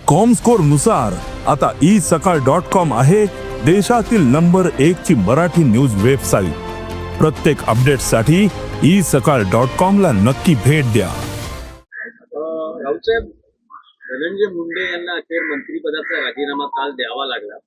Comscore नुसार आता isakal.com आहे देशातील नंबर 1 ची मराठी न्यूज वेबसाईट। प्रत्येक अपडेटसाठी isakal.com ला नक्की भेट द्या। राऊतसाहेब, धनंजय मुंडे यांना अखेर मंत्रिपदाचा राजीनामा काल द्यावा लागला।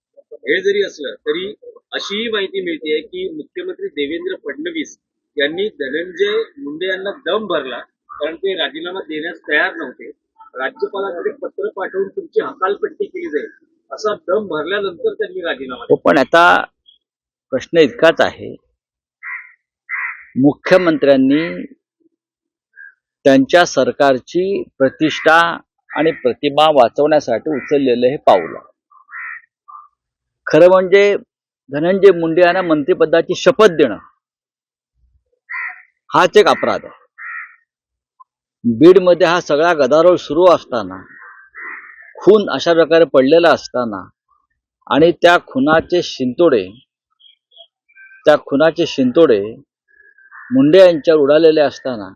हे जरी असलं तरी अशीही माहिती मिळते की मुख्यमंत्री देवेंद्र फडणवीस यांनी धनंजय मुंडे यांना दम भरला, कारण ते राजीनामा देण्यास तयार नव्हते। राज्यपालांकडे पत्र पाठवून तुमची हकालपट्टी केली जाईल असा दम भरल्यानंतर त्यांनी राजीनामा दिला। पण आता प्रश्न इतकाच आहे, मुख्यमंत्र्यांनी त्यांच्या सरकारची प्रतिष्ठा आणि प्रतिमा वाचवण्यासाठी उचललेलं हे पाऊल आहे। खरं म्हणजे धनंजय मुंडे यांना मंत्रिपदाची शपथ देणं हाच एक अपराध आहे। बीडमध्ये हा सगळा गदारोळ सुरू असताना, खून अशा प्रकारे पडलेला असताना आणि त्या खुनाचे शिंतोडे मुंडे यांच्यावर उडालेले असताना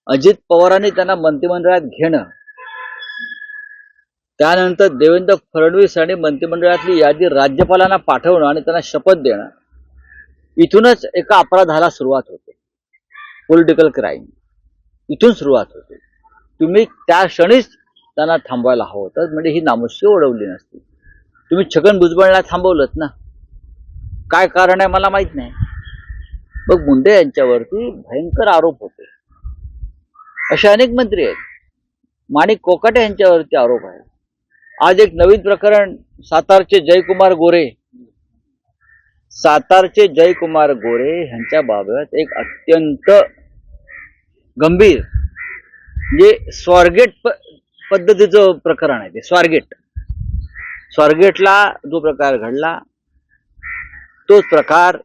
अजित पवारांनी त्यांना मंत्रिमंडळात घेणं, त्यानंतर देवेंद्र फडणवीस आणि मंत्रिमंडळातली यादी राज्यपालांना पाठवणं आणि त्यांना शपथ देणं, इथूनच एका अपराधाला सुरुवात होते। पॉलिटिकल क्राईम इथून सुरुवात होते। तुम्ही त्या क्षणीच त्यांना थांबवायला हवं होतं, म्हणजे ही नामुष्की ओढवली नसती। तुम्ही छगन भुजबळला थांबवलंत ना, काय कारण आहे मला माहित नाही। मग मुंडे यांच्यावरती भयंकर आरोप होते, असे अनेक मंत्री आहेत। माणिक कोकाटे यांच्यावरती आरोप आहे। आज एक नवीन प्रकरण सातारचे जयकुमार गोरे यांच्या बाबत एक अत्यंत गंभीर म्हणजे स्वारगेट पद्धतीचं प्रकरण आहे। ते स्वारगेटला जो प्रकार घडला, तोच प्रकार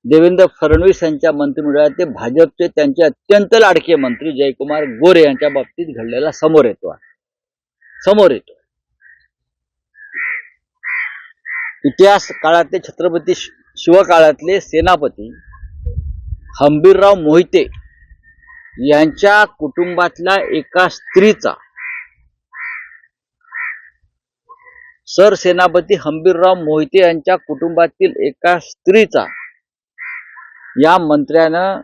देवेंद्र फडणवीस यांच्या मंत्रिमंडळात भाजपचे त्यांचे अत्यंत लाडके मंत्री जयकुमार गोरे यांच्या बाबतीत घडलेला समोर येतो। इतिहास काळातले छत्रपती शिवकाळातले सेनापती हंबीरराव मोहिते यांच्या कुटुंबातल्या एका स्त्रीचा, सरसेनापती हंबीरराव मोहिते यांच्या कुटुंबातील एका स्त्रीचा या मंत्र्यानं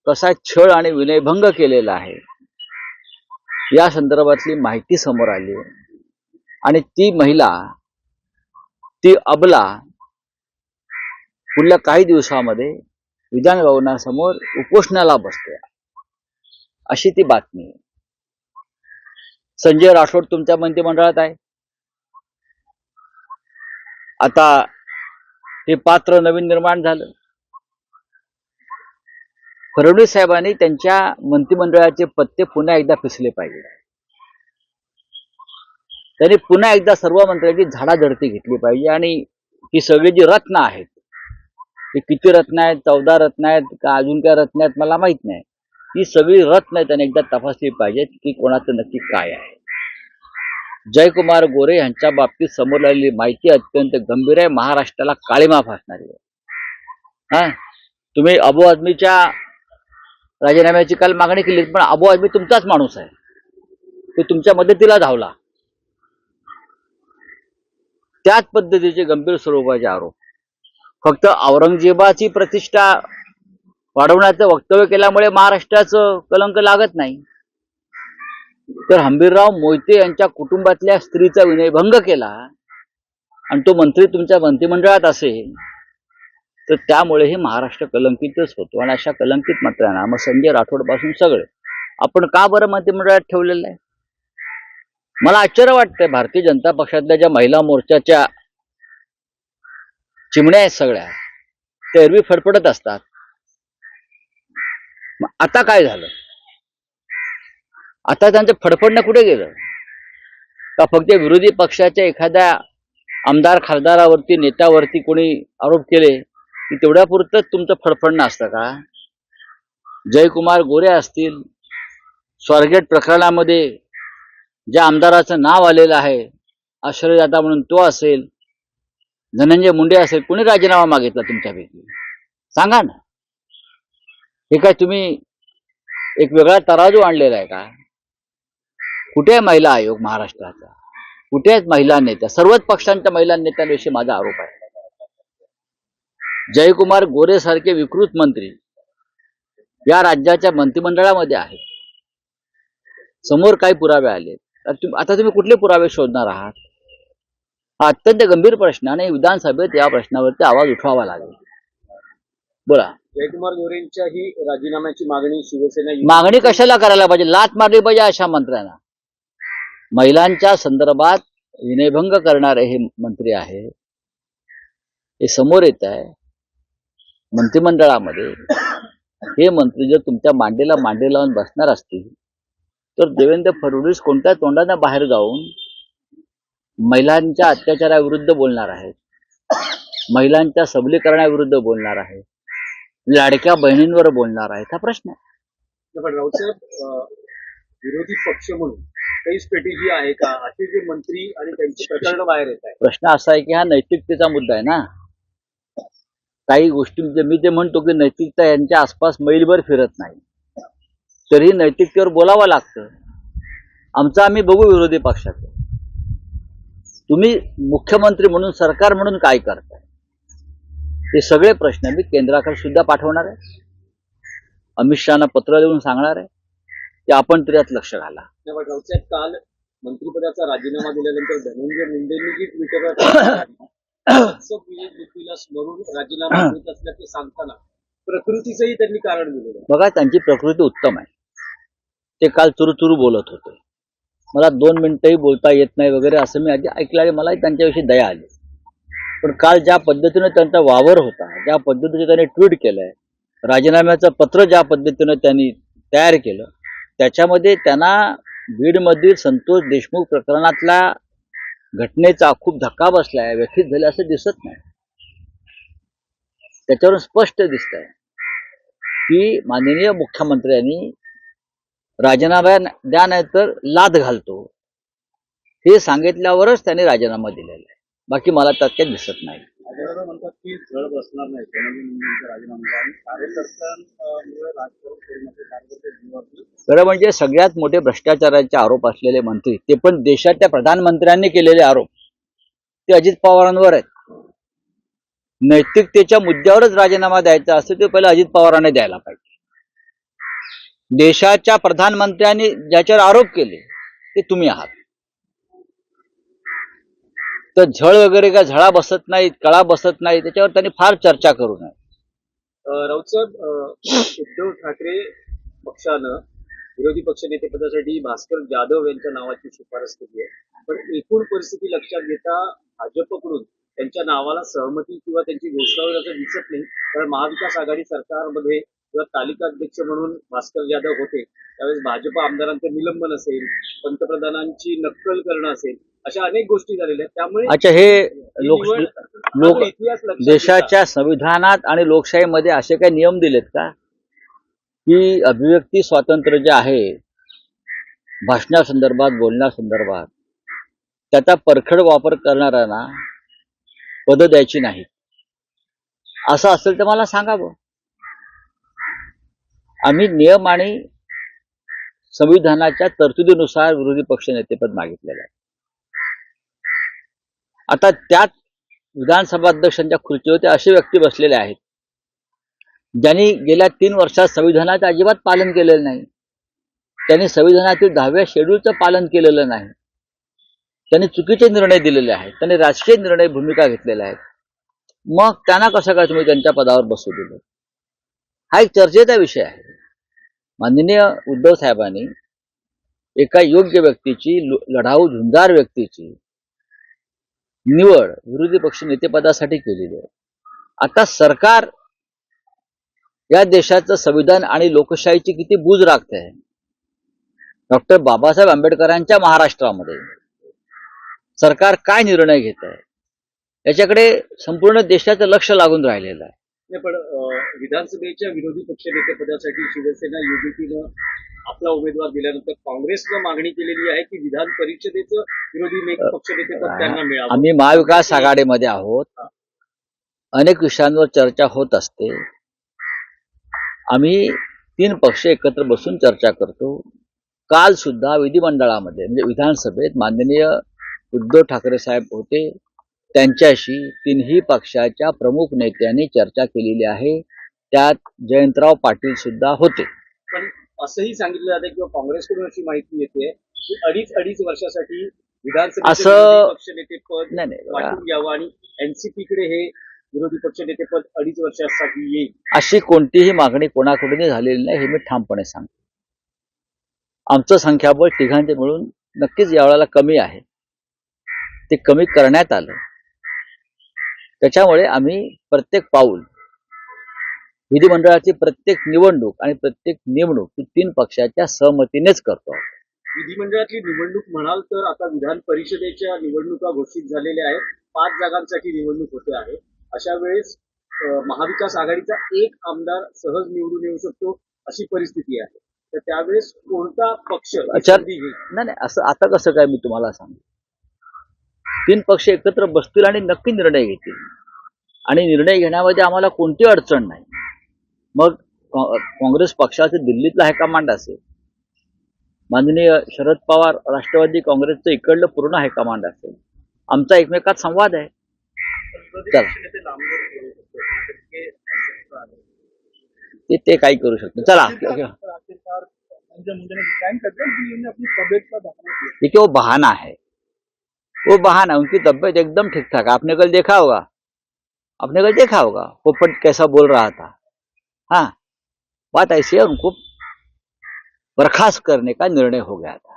कसा छळ आणि विनयभंग केलेला आहे या संदर्भातली माहिती समोर आली। आणि ती महिला, ती अबला पुढल्या काही दिवसामध्ये विधान भवनासमोर उपोषणाला बसते, अशी ती बातमी आहे। संजय राठोड तुमच्या मंत्रिमंडळात आहे। आता हे पात्र नवीन निर्माण झालं। फडणवीस साहेबांनी त्यांच्या मंत्रिमंडळाचे पत्ते पुन्हा एकदा पिसले पाहिजे। त्यांनी पुन्हा एकदा सर्व मंत्र्यांची झाडाझडती घेतली पाहिजे आणि ही सगळी जी रत्न आहेत, ते किती रत्न आहेत, 14 रत्न आहेत का अजून काय रत्न आहेत मला माहित नाही, ही सगळी रत्न त्यांनी एकदा तपासली पाहिजेत की कोणाचं नक्की काय आहे। जयकुमार गोरे यांच्या बाबतीत समोर आलेली माहिती अत्यंत गंभीर आहे, महाराष्ट्राला काळीमा फासणारी आहे। तुम्ही अबू आझमीच्या राजीनाम्याची काल मागणी केली, पण अबू आझमी तुमचाच माणूस आहे, तो तुमच्या मदतीला धावला। त्याच पद्धतीचे गंभीर स्वरूपाचे आरोप, फक्त औरंगजेबाची प्रतिष्ठा वाढवण्याचं वक्तव्य केल्यामुळे महाराष्ट्राचं कलंक लागत नाही, तर हंबीरराव मोहिते यांच्या कुटुंबातल्या स्त्रीचा विनयभंग केला आणि तो मंत्री तुमच्या मंत्रिमंडळात असेल तर त्यामुळे हे महाराष्ट्र कलंकितच होतो। आणि अशा कलंकित मंत्र्यांना, मग संजय राठोड पासून सगळे, आपण का बरं मंत्रिमंडळात ठेवलेलं आहे? मला आश्चर्य वाटतंय, भारतीय जनता पक्षातल्या ज्या महिला मोर्चाच्या चिमण्या आहेत सगळ्या, त्या एरवी फडफडत असतात। मग आता काय झालं? आता त्यांचं फडफडणं कुठे गेलं? का फक्त विरोधी पक्षाच्या एखाद्या आमदार खासदारावरती, नेत्यावरती कोणी आरोप केले की तेवढ्यापुरतंच तुमचं फडफडणं असतं का? जयकुमार गोरे असतील, स्वारगेट प्रकरणामध्ये ज्या आमदाराचं नाव आलेलं आहे आश्रयदाता म्हणून तो असेल, धनंजय मुंडे असेल, कोणी राजीनामा मागितला तुमच्यापैकी? सांगा ना। हे काय तुम्ही एक वेगळा तराजू आणलेला आहे का? कुठे आहे महिला आयोग महाराष्ट्राचा? कुठे आहेत महिला नेत्या? सर्वच पक्षांच्या महिला नेत्यांविषयी माझा आरोप आहे. जयकुमार गोरे सारखे विकृत मंत्री या राज्याच्या मंत्रिमंडळामध्ये आहेत. समोर काही पुरावे आले. आता तुम्ही कुठले पुरावे शोधणार आहात? हा अत्यंत गंभीर प्रश्न आणि विधानसभेत या प्रश्नावरती आवाज उठवावा लागेल. बोला. जयकुमार गोरेंच्या ही राजीनाम्याची मागणी शिवसेना मागणी कशाला करायला पाहिजे? लाथ मारली पाहिजे अशा मंत्र्यांना. महिलांच्या संदर्भात विनयभंग करणारे हे मंत्री आहे, हे समोर येत आहे मंत्रिमंडळामध्ये. हे मंत्री जर तुमच्या मांडीला मांडी लावून बसणार असतील तर देवेंद्र फडणवीस कोणत्या तोंडाने बाहेर जाऊन महिलांच्या अत्याचाराविरुद्ध बोलणार आहेत, महिलांच्या सबलीकरणाविरुद्ध बोलणार आहेत, लाडक्या बहिणींवर बोलणार आहेत? हा प्रश्न आहे. पण राऊतसाहेब, विरोधी पक्ष म्हणून काही स्ट्रॅटेजी आहे का? असे जे मंत्री आणि त्यांची प्रकरण बाहेर येत आहे. प्रश्न असा आहे की हा नैतिकतेचा मुद्दा आहे ना. काही गोष्टी मी ते म्हणतो की नैतिकता यांच्या आसपास मैलभर फिरत नाही, तरी नैतिकतेवर बोलावं लागतं. आमचं आम्ही बघू विरोधी पक्षाचं. तुम्ही मुख्यमंत्री म्हणून, सरकार म्हणून काय करताय, हे सगळे प्रश्न मी केंद्राकडे सुद्धा पाठवणार आहे. अमित शहाना पत्र लिहून सांगणार आहे की आपण तरी यात लक्ष घाला. राऊतसाहेब, काल मंत्रिपदाचा राजीनामा दिल्यानंतर धनंजय मुंडेंनी जी ट्विटरवर युतीला स्मरून राजीनामा देत असल्याचे सांगताना प्रकृतीचंही त्यांनी कारण दिलेलं आहे. बघा, त्यांची प्रकृती उत्तम आहे. ते काल चुरूचुरू बोलत होते. मला 2 मिनिटंही बोलता येत नाही वगैरे असं मी आधी ऐकलं आणि मलाही त्यांच्याविषयी दया आली. पण काल ज्या पद्धतीने त्यांचा वावर होता, ज्या पद्धतीने त्यांनी ट्विट केलंय, राजीनाम्याचं पत्र ज्या पद्धतीने त्यांनी तयार केलं, त्याच्यामध्ये त्यांना बीडमधील संतोष देशमुख प्रकरणातल्या घटनेचा खूप धक्का बसलाय, व्यथित झाले असं दिसत नाही. त्याच्यावरून स्पष्ट दिसतंय की माननीय मुख्यमंत्र्यांनी राजीनामा द्या नाही तर लाद घालतो हे सांगितल्यावरच त्यांनी राजीनामा दिलेला आहे. बाकी मला त्यात काही दिसत नाही. म्हणतात की झळ बसणार नाही धनंजय मुंडेंचा राजीनामा आणि कार्यकर्त्यांमुळे राजकारण. खरं म्हणजे सगळ्यात मोठे भ्रष्टाचाराचे आरोप असलेले मंत्री, ते पण देशाच्या प्रधानमंत्र्यांनी केलेले आरोप, ते अजित पवारांवर आहेत. नैतिकतेच्या मुद्द्यावरच राजीनामा द्यायचा असतो ते पहिलं अजित पवारांनी द्यायला पाहिजे. देशाच्या प्रधानमंत्र्यांनी ज्याच्यावर आरोप केले ते तुम्ही आहात. तर झळ वगैरे काय झळा बसत नाहीत, कळा बसत नाही, त्याच्यावर त्यांनी फार चर्चा करू नये. राऊतसाहेब, उद्धव ठाकरे पक्षानं विरोधी पक्षनेतेपदासाठी भास्कर जाधव यांच्या नावाची शिफारस केली आहे. पण एकूण परिस्थिती लक्षात घेता भाजपकडून त्यांच्या नावाला सहमती किंवा त्यांची घोषणा होईल असं दिसत नाही. कारण महाविकास आघाडी सरकारमध्ये किंवा तालिका अध्यक्ष म्हणून भास्कर जाधव होते त्यावेळेस भाजप आमदारांचं निलंबन असेल, पंतप्रधानांची नक्कल करणं असेल, अशा अनेक गोष्टी झालेल्या आहेत. त्यामुळे अच्छा, हे लोक देशाच्या संविधानात आणि लोकशाहीमध्ये असे काही नियम दिलेत का की अभिव्यक्ती स्वातंत्र्य जे आहे भाषणासंदर्भात, बोलण्यासंदर्भात, त्याचा परखड वापर करणाऱ्यांना पद द्यायची नाही? असं असेल तर मला सांगावं. आम्ही नियम आणि संविधानाच्या तरतुदीनुसार विरोधी पक्षनेतेपद मागितलेलं आहे. आता त्यात विधानसभा अध्यक्षांच्या खुर्चीवर ते असे व्यक्ती बसलेले आहेत ज्यांनी गेल्या 3 वर्षात संविधानाचं अजिबात पालन केलेलं नाही. त्यांनी संविधानातील 10व्या शेड्यूलचं पालन केलेलं नाही. त्यांनी चुकीचे निर्णय दिलेले आहेत. त्यांनी राजकीय निर्णय भूमिका घेतलेल्या आहेत. मग त्यांना कसं काय तुम्ही त्यांच्या पदावर बसू दिलं? हा एक चर्चेचा विषय आहे. माननीय उद्धव साहेबांनी एका योग्य व्यक्तीची, लढाऊ झुंजार व्यक्तीची निवड विरोधी पक्ष नेतेपदासाठी केलेली आहे. आता सरकार या देशाचं संविधान आणि लोकशाहीची किती बूज राखते आहे. डॉक्टर बाबासाहेब आंबेडकरांच्या महाराष्ट्रामध्ये सरकार काय निर्णय घेत आहे याच्याकडे संपूर्ण देशाचं लक्ष लागून राहिलेलं आहे. पण विधानसभेच्या विरोधी पक्षनेतेपदासाठी शिवसेना युतीनं आपला उमेदवार दिल्यानंतर काँग्रेसनं मागणी केलेली आहे की विधान परिषदेचं विरोधी पक्षनेतेपद त्यांना मिळावं. आम्ही महाविकास आघाडीमध्ये आहोत. अनेक विषयांवर चर्चा होत असते. आम्ही 3 पक्ष एकत्र बसून चर्चा करतो. काल सुद्धा विधिमंडळामध्ये म्हणजे विधानसभेत माननीय उद्धव ठाकरे साहेब होते, त्यांच्याशी तिन्ही पक्षाच्या प्रमुख नेत्यांनी चर्चा केलेली आहे. त्यात जयंतराव पाटील सुद्धा होते. पण असंही सांगितलं जातं किंवा काँग्रेसकडून अशी माहिती येते की अडीच वर्षासाठी विधानसभेचे असं- विरोधी पक्षनेते पद नाही, वाटून घ्यावं आणि एनसीपी कडे हे विरोधी पक्षनेते पद 2.5 वर्षासाठी येईल. अशी कोणतीही मागणी कोणाकडूनही झालेली नाही, हे मी ठामपणे सांगतो. आमचं संख्याबळ तिघांचे मिळून नक्कीच यावेळेला कमी आहे. ते कमी करण्यात आलं. त्याच्यामुळे आम्ही प्रत्येक पाऊल, विधिमंडळाची प्रत्येक निवडणूक आणि प्रत्येक नेमणूक ही 3 पक्षाच्या सहमतीनेच करतो. विधिमंडळातली निवडणूक म्हणाल तर आता विधान परिषदेच्या निवडणुका घोषित झालेल्या आहेत. 5 जागांसाठी निवडणूक होते आहे. अशा वेळेस महाविकास आघाडीचा एक आमदार सहज निवडून येऊ शकतो अशी परिस्थिती आहे. तर त्यावेळेस कोणता पक्ष ही अच्छा. संधी घेईल? नाही, असं आता कसं काय मी तुम्हाला सांगतो. 3 पक्ष एकत्र बसतील आणि नक्की निर्णय घेतील. आणि निर्णय घेण्यामध्ये आम्हाला कोणती अडचण नाही. मग काँग्रेस पक्षाचे दिल्लीतला हायकमांड असेल, माननीय शरद पवार राष्ट्रवादी काँग्रेसचं इकडलं पूर्ण हायकमांड असेल, आमचा एकमेकात संवाद आहे. चला, ते काही करू शकतो. चला, देखिए वो बहाना है, वो बहाना. उनकी तबीयत एकदम ठीक ठाक. आपने कल देखा होगा पोपट कैसा बोल रहा था. हाँ, बात ऐसी है, उनको बर्खास्त करने का निर्णय हो गया था.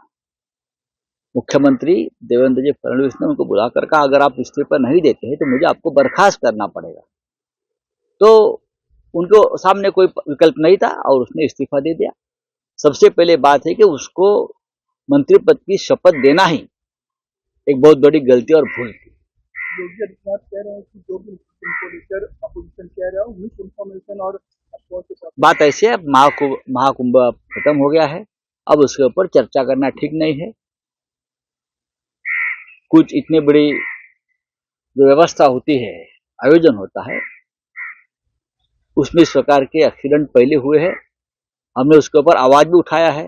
मुख्यमंत्री देवेंद्र जी फडणवीस ने उनको बुलाकर कहा, अगर आप इस्तीफा नहीं देते हैं तो मुझे आपको बर्खास्त करना पड़ेगा. तो उनको सामने कोई विकल्प नहीं था और उसने इस्तीफा दे दिया. सबसे पहले बात है कि उसको मंत्री पद की शपथ देना ही एक बहुत बड़ी गलती और भूल थी. योगी आदित्यनाथ कह रहे हैं कि जो भी उनको लेकर अपोजिशन कह रहा है मिस इन्फॉर्मेशन और अफवाह के साथ. बात ऐसी है, महाकुंभ खत्म हो गया है. अब उसके ऊपर चर्चा करना ठीक नहीं है. कुछ इतनी बड़ी जो व्यवस्था होती है, आयोजन होता है, उसमें इस प्रकार के एक्सीडेंट पहले हुए हैं. हमने उसके ऊपर आवाज भी उठाया है.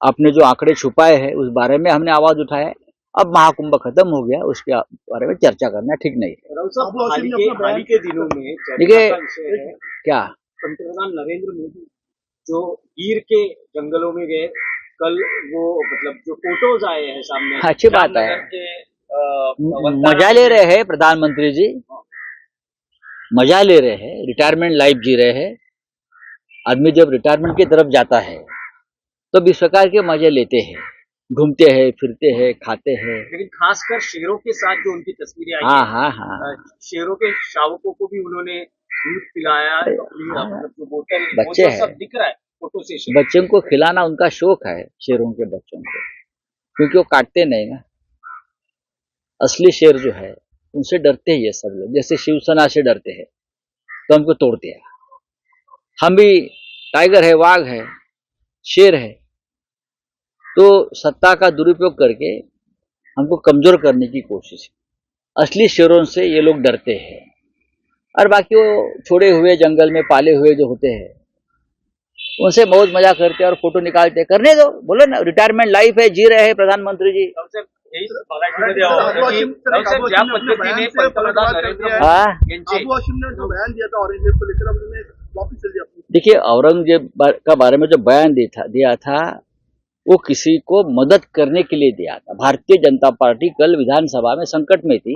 आपने जो आंकड़े छुपाए हैं उस बारे में हमने आवाज उठाया है. अब महाकुंभ खत्म हो गया, उसके बारे में चर्चा करना ठीक नहीं है. राव साहब, हाल ही के दिनों में चर्चा देखिए, का विषय है क्या पंतप्रधान नरेंद्र मोदी जो गिर के जंगलों में गए. कल वो मतलब जो फोटोज आए हैं सामने, अच्छी बात है. जामनगर के मजा ले रहे हैं प्रधानमंत्री जी, मजा ले रहे हैं, रिटायरमेंट लाइफ जी रहे हैं. आदमी जब रिटायरमेंट की तरफ जाता है तो इस प्रकार के मजे लेते हैं, घूमते हैं, फिरते हैं, खाते हैं. लेकिन खासकर शेरों के साथ जो उनकी तस्वीरें आई हाँ हैं, हाँ हाँ, शेरों के शावकों को भी उन्होंने दूध पिलाया. अपनी मतलब जो बोतल वो बच्चे जो हैं. सब दिख रहा है फोटो सेशन. बच्चों को खिलाना उनका शौक है, शेरों के बच्चों को, क्योंकि वो काटते नहीं ना. असली शेर जो है उनसे डरते हैं ये सब लोग. जैसे शिवसेना से डरते हैं तो हमको तोड़ दिया. हम भी टाइगर है, वाघ है, शेर है, तो सत्ता का दुरुपयोग करके हमको कमजोर करने की कोशिश है. असली शेरों से ये लोग डरते हैं. और बाकी वो छोड़े हुए जंगल में पाले हुए जो होते हैं उनसे मौज मजा करते हैं और फोटो निकालते हैं. करने दो, बोलो ना, रिटायरमेंट लाइफ है, जी रहे हैं प्रधानमंत्री जी. राव साहेब, हेच मराठीमध्ये आहोत की राव साहेब ज्या पद्धतीने पंतप्रधान नरेंद्र मोदी हाँ, यांचे अबू हाशिम ने जो बयान दिया था औरंगजेब को लेकर, अब उन्होंने वापस चल दिया. देखिए, औरंगजेब का बारे में जो बयान दिया था वो किसी को मदद करने के लिए दिया था. भारतीय जनता पार्टी कल विधानसभा में संकट में थी.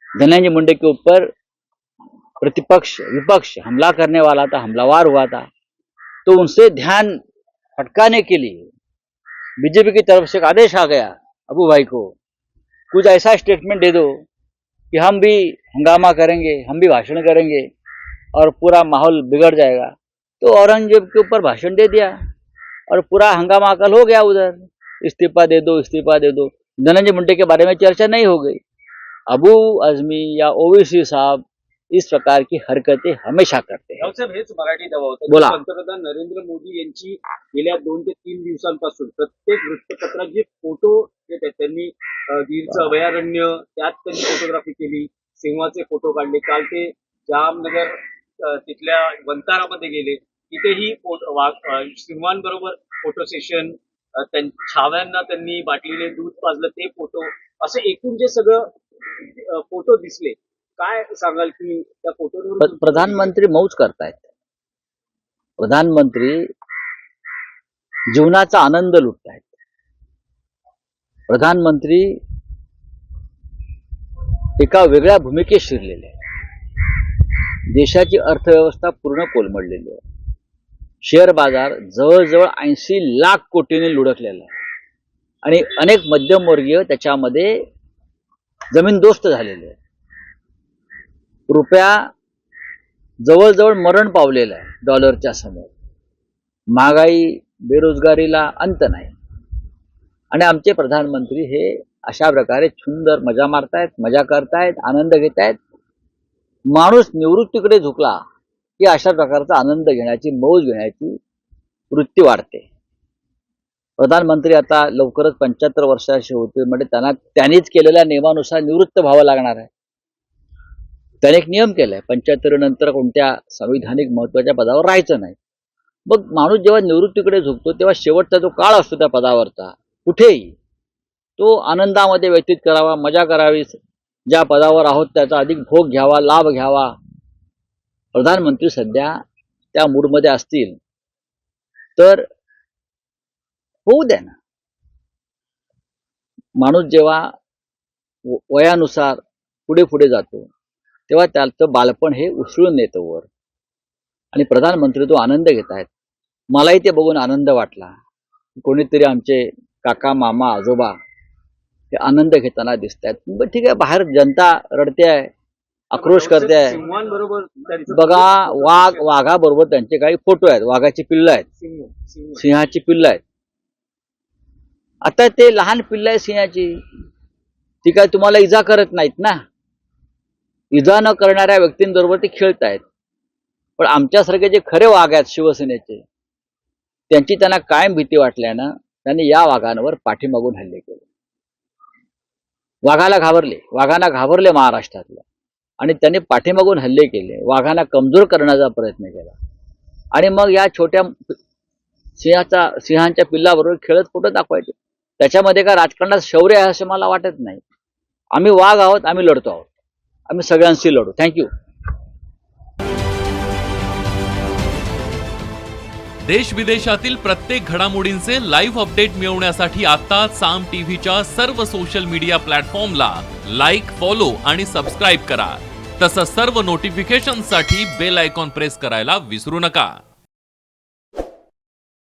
धनंजय मुंडे के ऊपर प्रतिपक्ष विपक्ष हमला करने वाला था, हमलावर हुआ था. तो उनसे ध्यान भटकाने के लिए बीजेपी की तरफ से एक आदेश आ गया अबू भाई को, कुछ ऐसा स्टेटमेंट दे दो कि हम भी हंगामा करेंगे, हम भी भाषण करेंगे और पूरा माहौल बिगड़ जाएगा. तो औरंगजेब के ऊपर भाषण दे दिया और पूरा हंगामा कल हो गया उधर. इस्तीफा दे दो, इस्तीफा दे दो. धनंजय मुंडे के बारे में चर्चा नहीं हो गई. अबू आजमी या ओवैसी साहब इस प्रकार की हरकतें हमेशा करते हैं. राव साहेब, हेच मराठी दवा होतं. बोला. पंतप्रधान नरेंद्र मोदी यांची गेल्या 2 ते 3 दिवसांपासून प्रत्येक वृत्तपत्रात जे फोटो येत आहेत, त्यांनी गिरचं अभयारण्य त्यात त्यांनी फोटोग्राफी केली, सिंहाचे फोटो काढले. काल ते जामनगर तिथल्या वंतारामध्ये गेले. तिथेही सिंहांबरोबर फोटो सेशन, छाव्यांना त्यांनी बाटलीने दूध पाजलं ते फोटो, असं एकूण जे सगळं फोटो दिसले, काय सांगाल की त्या फोटोवर प्रधानमंत्री मौज करतायत. प्रधानमंत्री जीवनाचा आनंद लुटतायत. प्रधानमंत्री एका वेगळ्या भूमिकेत शिरलेले आहे. देशाची अर्थव्यवस्था पूर्ण कोलमडलेली आहे. शेअर बाजार जवळजवळ 80 लाख कोटीने लुडकलेला आहे आणि अनेक मध्यमवर्गीय त्याच्यामध्ये जमीनदोस्त झालेले आहे. रुपया जवळजवळ मरण पावलेला आहे डॉलरच्या समोर. महागाई, बेरोजगारीला अंत नाही. आणि आमचे प्रधानमंत्री हे अशा प्रकारे सुंदर मजा मारतायत, मजा करतायत, आनंद घेतायत. माणूस निवृत्तीकडे झुकला की अशा प्रकारचा आनंद घेण्याची, मौज घेण्याची वृत्ती वाढते. प्रधानमंत्री आता लवकरच 75 वर्षाचे होते, म्हणजे त्यांनीच केलेल्या नियमानुसार निवृत्त व्हावं लागणार आहे. त्याने एक नियम केलाय, 75 नंतर कोणत्या संविधानिक महत्वाच्या पदावर राहायचं नाही. मग माणूस जेव्हा निवृत्तीकडे झुकतो तेव्हा शेवटचा जो काळ असतो त्या पदावरचा, कुठेही तो आनंदामध्ये व्यतीत करावा, मजा करावी, ज्या पदावर आहोत त्याचा अधिक भोग घ्यावा, लाभ घ्यावा. प्रधानमंत्री सध्या त्या मूडमध्ये असतील तर होऊ द्या ना. माणूस जेव्हा वयानुसार पुढे पुढे जातो तेव्हा त्याचं बालपण हे उसळून येतं वर. आणि प्रधानमंत्री तो आनंद घेत आहेत. मलाही ते बघून आनंद वाटला. कोणीतरी आमचे काका, मामा, आजोबा हे आनंद घेताना दिसत आहेत. बरं ठीक आहे, बाहेर जनता रडते आहे, आक्रोश करते आहे. सिंहांबरोबर बघा, वाघाबरोबर त्यांचे काही फोटो आहेत. वाघाची पिल्लं आहेत, सिंहाची पिल्लं आहेत. आता ते लहान पिल्लं आहे सिंहाची, ती काय तुम्हाला इजा करत नाहीत ना. इजा न करणाऱ्या व्यक्तींबरोबर ते खेळतायत. पण आमच्यासारखे जे खरे वाघ आहेत शिवसेनेचे, त्यांची त्यांना कायम भीती वाटल्यानं त्यांनी या वाघांवर पाठीमागून हल्ले केले. वाघांना घाबरले महाराष्ट्रातल्या, आणि त्यांनी पाठीमागून हल्ले केले, वाघांना कमजोर करण्याचा प्रयत्न केला. आणि मग या छोट्या सिंहांच्या पिल्लाबरोबर खेळत फोटो दाखवायचे. त्याच्यामध्ये काय राजकारणात शौर्य आहे असं मला वाटत नाही. आम्ही वाघ आहोत, आम्ही लढतो आहोत, आम्ही सगळ्यांशी लढू. थँक्यू. देश विदेशातील प्रत्येक घडामोडींचे लाईव्ह अपडेट मिळवण्यासाठी आता साम टीव्हीच्या सर्व सोशल मीडिया प्लॅटफॉर्मला लाईक, फॉलो आणि सबस्क्राईब करा. तसंच सर्व नोटिफिकेशनसाठी बेल आयकॉन प्रेस करायला विसरू नका.